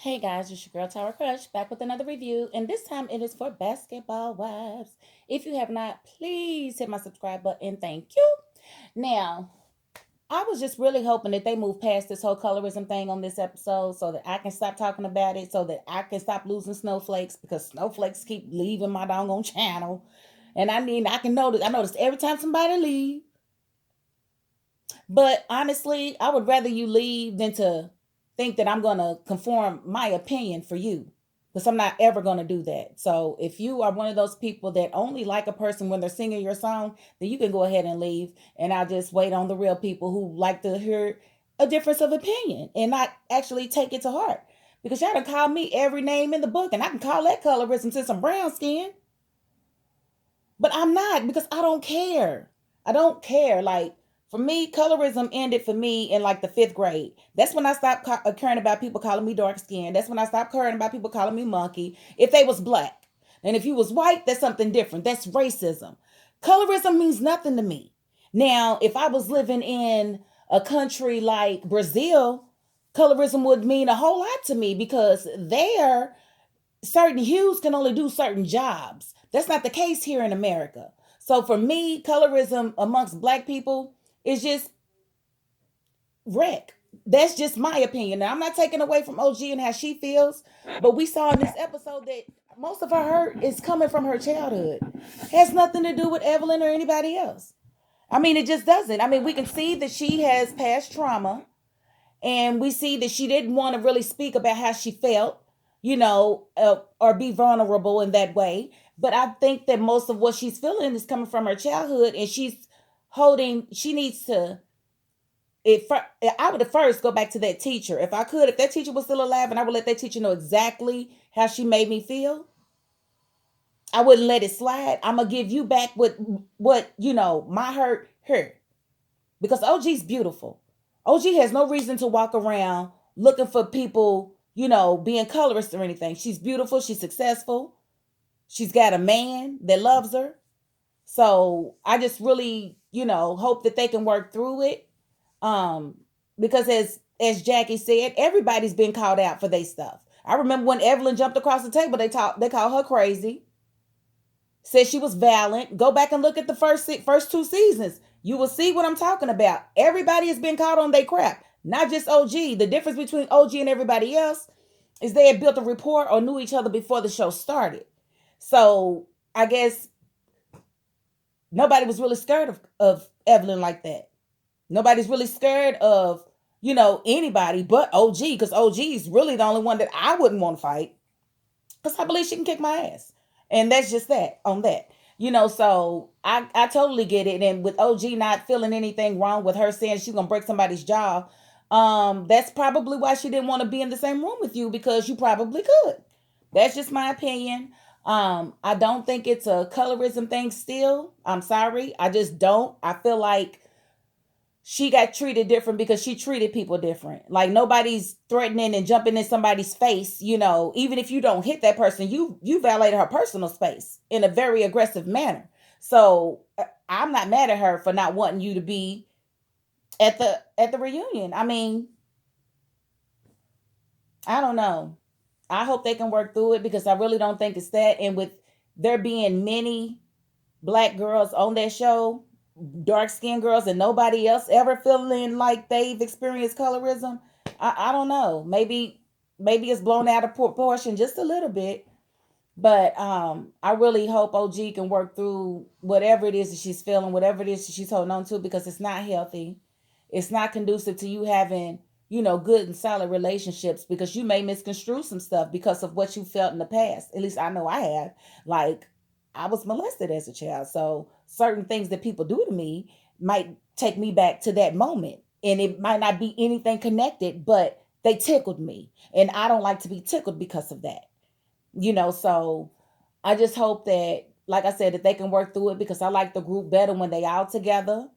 Hey guys, it's your girl Tower Crush back with another review, and this time it is for Basketball Wives. If you have not, please hit my subscribe button. Thank you. Now, I was just really hoping that they move past this whole colorism thing on this episode so that I can stop talking about it, so that I can stop losing snowflakes because snowflakes keep leaving my doggone channel. And I notice every time somebody leave. But honestly, I would rather you leave than to think that I'm going to conform my opinion for you because I'm not ever going to do that. So if you are one of those people that only like a person when they're singing your song, then you can go ahead and leave. And I'll just wait on the real people who like to hear a difference of opinion and not actually take it to heart. Because y'all done call me every name in the book, and I can call that colorism since I'm brown skin. But I'm not because I don't care. I don't care. Like for me, colorism ended for me in like the fifth grade. That's when I stopped caring about people calling me dark skinned. That's when I stopped caring about people calling me monkey if they was black. And if you was white, that's something different. That's racism. Colorism means nothing to me. Now, if I was living in a country like Brazil, colorism would mean a whole lot to me because there certain hues can only do certain jobs. That's not the case here in America. So for me, colorism amongst black people is just wreck. That's just my opinion. Now I'm not taking away from OG and how she feels, but we saw in this episode that most of her hurt is coming from her childhood. It has nothing to do with Evelyn or anybody else. I mean, it just doesn't. I mean, we can see that she has past trauma, and we see that she didn't want to really speak about how she felt, or be vulnerable in that way. But I think that most of what she's feeling is coming from her childhood, and she needs to. If I would at first go back to that teacher, if I could, if that teacher was still alive, and I would let that teacher know exactly how she made me feel, I wouldn't let it slide. I'm gonna give you back what my hurt because OG's beautiful. OG has no reason to walk around looking for people, being colorist or anything. She's beautiful. She's successful. She's got a man that loves her. So I just really, hope that they can work through it. Um, because as Jackie said, everybody's been called out for their stuff. I remember when Evelyn jumped across the table, they called her crazy. Said she was valiant. Go back and look at the first two seasons. You will see what I'm talking about. Everybody has been caught on their crap, not just OG. The difference between OG and everybody else is they had built a rapport or knew each other before the show started. So I guess nobody was really scared of Evelyn like that. Nobody's really scared of, anybody but OG because OG is really the only one that I wouldn't want to fight because I believe she can kick my ass. And that's just that on that. So I totally get it. And with OG not feeling anything wrong with her saying she's gonna break somebody's jaw, that's probably why she didn't want to be in the same room with you because you probably could. That's just my opinion. I don't think it's a colorism thing still. I'm sorry. I just don't. I feel like she got treated different because she treated people different. Like nobody's threatening and jumping in somebody's face, even if you don't hit that person, you violated her personal space in a very aggressive manner. So I'm not mad at her for not wanting you to be at the reunion. I mean, I don't know. I hope they can work through it because I really don't think it's that. And with there being many black girls on that show, dark skinned girls, and nobody else ever feeling like they've experienced colorism, I don't know. Maybe it's blown out of proportion just a little bit. But I really hope OG can work through whatever it is that she's feeling, whatever it is that she's holding on to, because it's not healthy. It's not conducive to you having, good and solid relationships because you may misconstrue some stuff because of what you felt in the past. At least I know I have. Like, I was molested as a child. So certain things that people do to me might take me back to that moment. And it might not be anything connected, but they tickled me. And I don't like to be tickled because of that. So I just hope that, like I said, that they can work through it because I like the group better when they all together.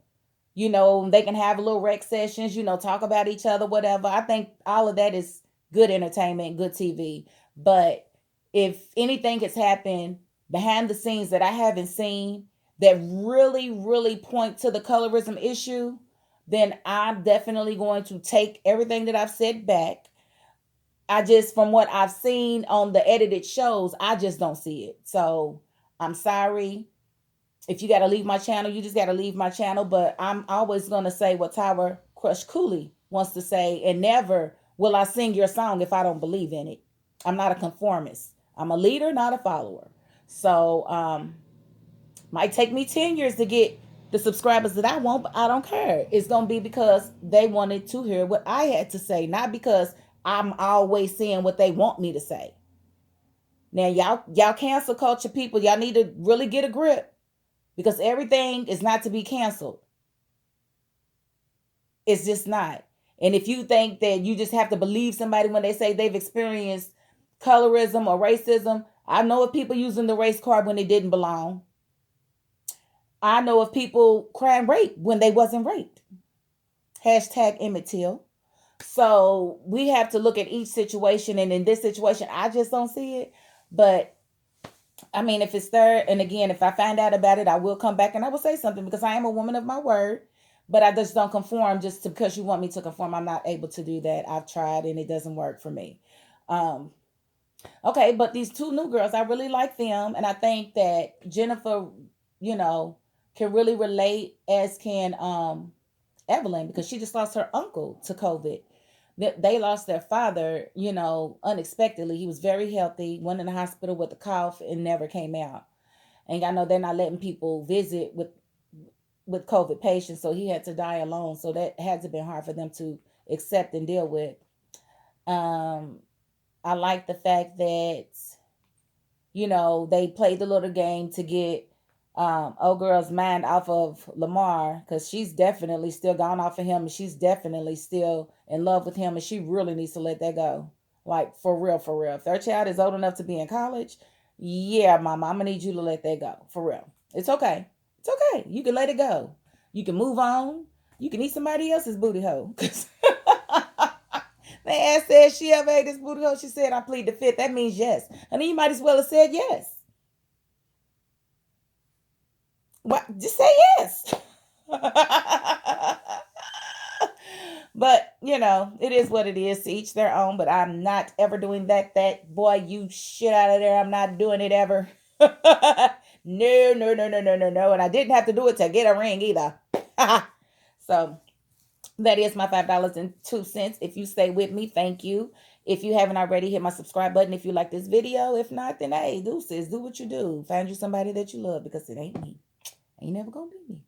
They can have little rec sessions, talk about each other, whatever. I think all of that is good entertainment, good TV. But if anything has happened behind the scenes that I haven't seen that really, really point to the colorism issue, then I'm definitely going to take everything that I've said back. I just, from what I've seen on the edited shows, I just don't see it. So I'm sorry. If you got to leave my channel, you just got to leave my channel. But I'm always going to say what Tyra Crush Cooley wants to say. And never will I sing your song if I don't believe in it. I'm not a conformist. I'm a leader, not a follower. So, might take me 10 years to get the subscribers that I want, but I don't care. It's going to be because they wanted to hear what I had to say, not because I'm always saying what they want me to say. Now, y'all cancel culture people, y'all need to really get a grip, because everything is not to be canceled. It's just not. And if you think that you just have to believe somebody when they say they've experienced colorism or racism, I know of people using the race card when they didn't belong. I know of people crying rape when they wasn't raped. Hashtag Emmett Till. So we have to look at each situation. And in this situation, I just don't see it. But I mean, if it's there, and again, if I find out about it, I will come back and I will say something, because I am a woman of my word. But I just don't conform just because you want me to conform. I'm not able to do that. I've tried and it doesn't work for me. Um, okay, but these two new girls, I really like them. And I think that Jennifer, you know, can really relate, as can Evelyn, because she just lost her uncle to COVID. They lost their father, unexpectedly. He was very healthy, went in the hospital with a cough and never came out. And I know they're not letting people visit with COVID patients, so he had to die alone. So that had to be hard for them to accept and deal with. Um, I like the fact that they played the little game to get old girl's mind off of Lamar, because she's definitely still gone off of him, and she's definitely still in love with him, and she really needs to let that go. Like, for real, for real. If their child is old enough to be in college, yeah, mama, I'm gonna need you to let that go. For real. It's okay. It's okay. You can let it go. You can move on. You can eat somebody else's booty hole. They asked said she ever ate this booty hole. She said, I plead the fifth. That means yes. And then you might as well have said yes. What? Just say yes. But it is what it is. To each their own. But I'm not ever doing that. That boy, you shit out of there. I'm not doing it ever. No, no, no, no, no, no, no. And I didn't have to do it to get a ring either. So that is my $5.02. If you stay with me, thank you. If you haven't already, hit my subscribe button if you like this video. If not, then hey, deuces, do what you do. Find you somebody that you love, because it ain't me. Ain't never gonna be me.